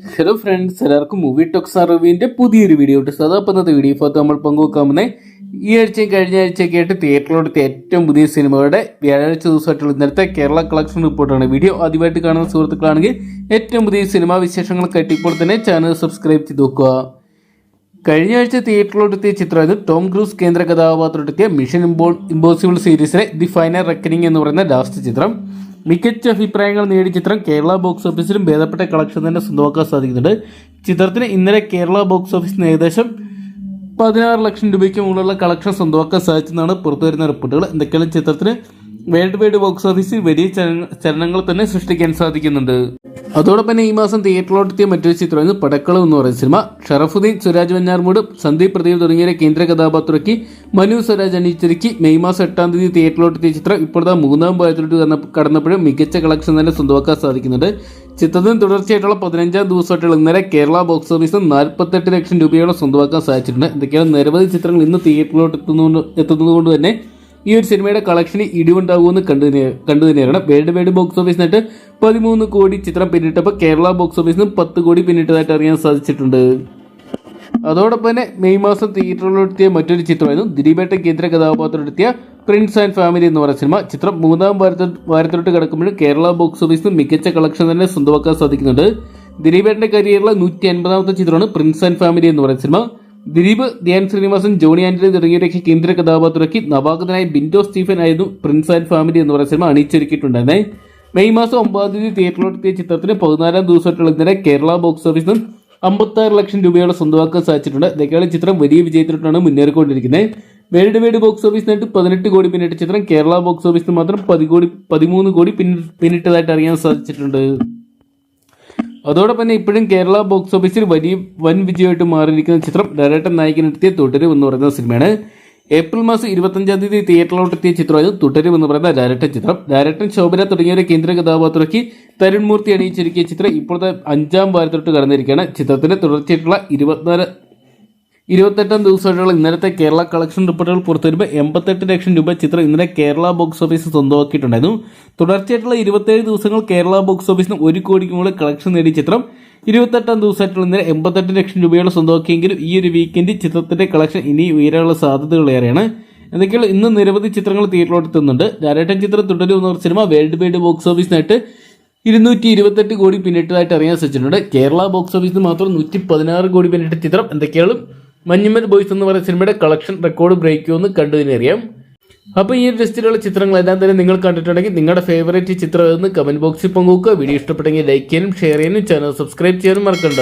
Hello friends, എല്ലാവർക്കും movie talks റിവ്യൂവിന്റെ പുതിയൊരു video ഉണ്ട്. സദാപ്പന്നത്തെ വീഡിയോ ഇപ്പോൾ നമ്മൾ പങ്കുവെക്കാമെന്ന് ഈ ആഴ്ചയും കഴിഞ്ഞ ആഴ്ചയൊക്കെ ആയിട്ട് തിയേറ്ററിലെടുത്ത ഏറ്റവും പുതിയ സിനിമകളുടെ വ്യാഴാഴ്ച ദിവസമായിട്ടുള്ള ഇന്നത്തെ കേരള കളക്ഷൻ റിപ്പോർട്ടാണ്. വീഡിയോ ആദ്യമായിട്ട് കാണുന്ന സുഹൃത്തുക്കളാണെങ്കിൽ ഏറ്റവും പുതിയ സിനിമാ വിശേഷങ്ങൾക്കായിട്ട് ഇപ്പോൾ തന്നെ ചാനൽ സബ്സ്ക്രൈബ് ചെയ്ത് നോക്കുക. കഴിഞ്ഞ ആഴ്ച തിയേറ്ററിലെടുത്തിയ ചിത്രമായിരുന്നു ടോം ക്രൂസ് കേന്ദ്ര കഥാപാത്രമെത്തിയ മിഷൻ ഇമ്പോസിബിൾ സീരീസിലെ ദി ഫൈനൽ റെക്കനിങ് എന്ന് പറയുന്ന ലാസ്റ്റ് ചിത്രം. മികച്ച അഭിപ്രായങ്ങൾ നേടിയ ചിത്രം കേരള ബോക്സ് ഓഫീസിലും ഭേദപ്പെട്ട കളക്ഷൻ തന്നെ സ്വന്തമാക്കാൻ സാധിക്കുന്നുണ്ട്. ചിത്രത്തിന് ഇന്നലെ കേരള ബോക്സ് ഓഫീസിന് ഏകദേശം 16 ലക്ഷം രൂപയ്ക്ക് മുകളിലുള്ള കളക്ഷൻ സ്വന്തമാക്കാൻ സാധിച്ചെന്നാണ് പുറത്തുവരുന്ന റിപ്പോർട്ടുകൾ. എന്തൊക്കെയാണ് ചിത്രത്തിന് വേൾഡ് വൈഡ് ബോക്സ് ഓഫീസിൽ വലിയ ചലനങ്ങൾ തന്നെ സൃഷ്ടിക്കാൻ സാധിക്കുന്നുണ്ട്. അതോടൊപ്പം തന്നെ ഈ മാസം തിയേറ്ററിലെത്തിയ മറ്റൊരു ചിത്രമായിരുന്നു പടക്കളം എന്ന് പറയുന്ന സിനിമ. ഷറഫുദ്ദീൻ, സുരാജ് വെഞ്ഞാറമൂട്, സന്ദീപ് പ്രദീപ് തുടങ്ങിയ കേന്ദ്ര കഥാപാത്രമാക്കി മനു സ്വരാജ് അണിയിച്ചൊരുക്കി മെയ് മാസം 8-ാം തീയതി തിയേറ്ററിലെത്തിയ ചിത്രം ഇപ്പോഴത്തെ 3-ാം ഭാഗത്തിലോട്ട് കടന്നപ്പോഴും മികച്ച കളക്ഷൻ തന്നെ സ്വന്തമാക്കാൻ സാധിക്കുന്നുണ്ട്. ചിത്രത്തിന് തുടർച്ചയായിട്ടുള്ള 15-ാം ദിവസമായിട്ടുള്ള ഇന്നലെ കേരള ബോക്സ് ഓഫീസിൽ 48 ലക്ഷം രൂപയോളം സ്വന്തമാക്കാൻ സാധിച്ചിട്ടുണ്ട്. എന്തൊക്കെയാണ് നിരവധി ചിത്രങ്ങൾ ഇന്ന് തിയേറ്ററിലോട്ട് എത്തുന്നത് കൊണ്ട് തന്നെ ഈ ഒരു സിനിമയുടെ കളക്ഷന് ഇടിവുണ്ടാകുമെന്ന് കണ്ടു തന്നെയാണ്. വേൾഡ് വൈഡ് ബോക്സ് ഓഫീസിനായിട്ട് 13 കോടി ചിത്രം പിന്നിട്ടപ്പോൾ കേരള ബോക്സ് ഓഫീസിന് 10 കോടി പിന്നിട്ടതായിട്ട് അറിയാൻ സാധിച്ചിട്ടുണ്ട്. അതോടൊപ്പം തന്നെ മെയ് മാസം തിയേറ്ററിലെത്തിയ മറ്റൊരു ചിത്രമായിരുന്നു ദിലീപേട്ട കേന്ദ്ര കഥാപാത്രമെത്തിയ പ്രിൻസ് ആൻഡ് ഫാമിലി എന്ന് പറയുന്ന സിനിമ. ചിത്രം 3-ാം വാരത്തിലോട്ട് കിടക്കുമ്പോഴും കേരള ബോക്സ് ഓഫീസിന് മികച്ച കളക്ഷൻ തന്നെ സ്വന്തമാക്കാൻ സാധിക്കുന്നുണ്ട്. ദിലീപേട്ടന്റെ കരിയറിലെ 150-ാമത്തെ ചിത്രമാണ് പ്രിൻസ് ആൻഡ് ഫാമിലി എന്ന് പറയുന്ന സിനിമ. ദിലീപ്, ധ്യാൻ ശ്രീനിവാസൻ, ജോണി ആന്റണി തുടങ്ങിയവരൊക്കെ കേന്ദ്ര കഥാപാത്രമാക്കി നവാഗതനായ ബിൻഡോ സ്റ്റീഫൻ ആയിരുന്നു പ്രിൻസ് ആൻഡ് ഫാമിലി എന്ന് പറയുന്ന സിനിമ അണിയിച്ചൊരുക്കിയിട്ടുണ്ടായിരുന്നേ. മെയ് മാസം 9-ാം തീയതി തിയേറ്ററിലെത്തിയ ചിത്രത്തിന് 14-ാം ദിവസമായിട്ടുള്ള ഇന്നലെ കേരള ബോക്സ് ഓഫീസിൽ 56 ലക്ഷം രൂപയോളം സ്വന്തമാക്കാൻ സാധിച്ചിട്ടുണ്ട്. ഇതൊക്കെയാണ് ചിത്രം വലിയ വിജയത്തിലോട്ടാണ് മുന്നേറിക്കൊണ്ടിരിക്കുന്നത്. വേൾഡ് വൈഡ് ബോക്സ് ഓഫീസിനായിട്ട് 18 കോടി പിന്നിട്ട ചിത്രം കേരള ബോക്സ് ഓഫീസിന് മാത്രം 13 കോടി പിന്നിട്ടതായിട്ട് അറിയാൻ സാധിച്ചിട്ടുണ്ട്. അതോടൊപ്പം തന്നെ ഇപ്പോഴും കേരള ബോക്സ് ഓഫീസിൽ വൻ വിജയമായിട്ട് മാറിയിരിക്കുന്ന ചിത്രം ഡയറക്ടർ നായകനെത്തിയ തുടരും എന്ന് പറയുന്ന സിനിമയാണ്. ഏപ്രിൽ മാസം 25-ാം തീയതി തിയേറ്ററിലോട്ടെത്തിയ ചിത്രമായിരുന്നു തുടരും എന്ന് പറയുന്ന ഡയറക്ടർ ചിത്രം. ഡയറക്ടർ ശോഭന തുടങ്ങിയവരെ കേന്ദ്ര കഥാപാത്രമാക്കി തരുൺ മൂർത്തി അണിയിച്ചൊരുക്കിയ ചിത്രം ഇപ്പോഴത്തെ 5-ാം വാരത്തിലോട്ട് കടന്നിരിക്കുകയാണ്. ചിത്രത്തിന്റെ തുടർച്ചയായിട്ടുള്ള 28-ാം ദിവസമായിട്ടുള്ള ഇന്നലത്തെ കേരള കളക്ഷൻ റിപ്പോർട്ടുകൾ പുറത്തുവരുമ്പോൾ 88 ലക്ഷം രൂപ ചിത്രം ഇന്നലെ കേരള ബോക്സ് ഓഫീസ് സ്വന്തമാക്കിയിട്ടുണ്ടായിരുന്നു. തുടർച്ചയായിട്ടുള്ള 27 ദിവസങ്ങൾ കേരള ബോക്സ് ഓഫീസിന് 1 കോടിക്ക് മുകളിൽ കളക്ഷൻ നേടിയ ചിത്രം 28-ാം ദിവസമായിട്ടുള്ള ഇന്നലെ 88 ലക്ഷം രൂപയോളം സ്വന്തമാക്കിയെങ്കിലും ഈ ഒരു വീക്കെൻഡ് ചിത്രത്തിന്റെ കളക്ഷൻ ഇനി ഉയരാനുള്ള സാധ്യതകൾ ഏറെയാണ്. എന്തൊക്കെയാണ് ഇന്ന് നിരവധി ചിത്രങ്ങൾ തിയേറ്ററിലെത്തുന്നുണ്ട്. രാരേട്ടൻ ചിത്രം തുടരും എന്ന സിനിമ വേൾഡ് വൈഡ് ബോക്സ് ഓഫീസിനായിട്ട് 228 കോടി പിന്നിട്ടതായിട്ട് അറിയാൻ സാധിച്ചിട്ടുണ്ട്. കേരള ബോക്സ് ഓഫീസിന് മാത്രം 116 കോടി പിന്നിട്ട ചിത്രം എന്തൊക്കെയാണ് മഞ്ഞുമൽ ബോയ്സ് എന്ന് പറയുന്ന സിനിമയുടെ കളക്ഷൻ റെക്കോർഡ് ബ്രേക്ക് ചെയ്യുമെന്ന് കണ്ടു തന്നെ അറിയാം. അപ്പോൾ ഈ ലിസ്റ്റിലുള്ള ചിത്രങ്ങളെല്ലാം തന്നെ നിങ്ങൾ കണ്ടിട്ടുണ്ടെങ്കിൽ നിങ്ങളുടെ ഫേവറേറ്റ് ചിത്രം എന്ന് കമന്റ് ബോക്സിൽ പങ്കുവെക്കുക. വീഡിയോ ഇഷ്ടപ്പെട്ടെങ്കിൽ ലൈക്ക് ചെയ്യാനും ഷെയർ ചെയ്യാനും ചാനൽ സബ്സ്ക്രൈബ് ചെയ്യാനും മറക്കണ്ട.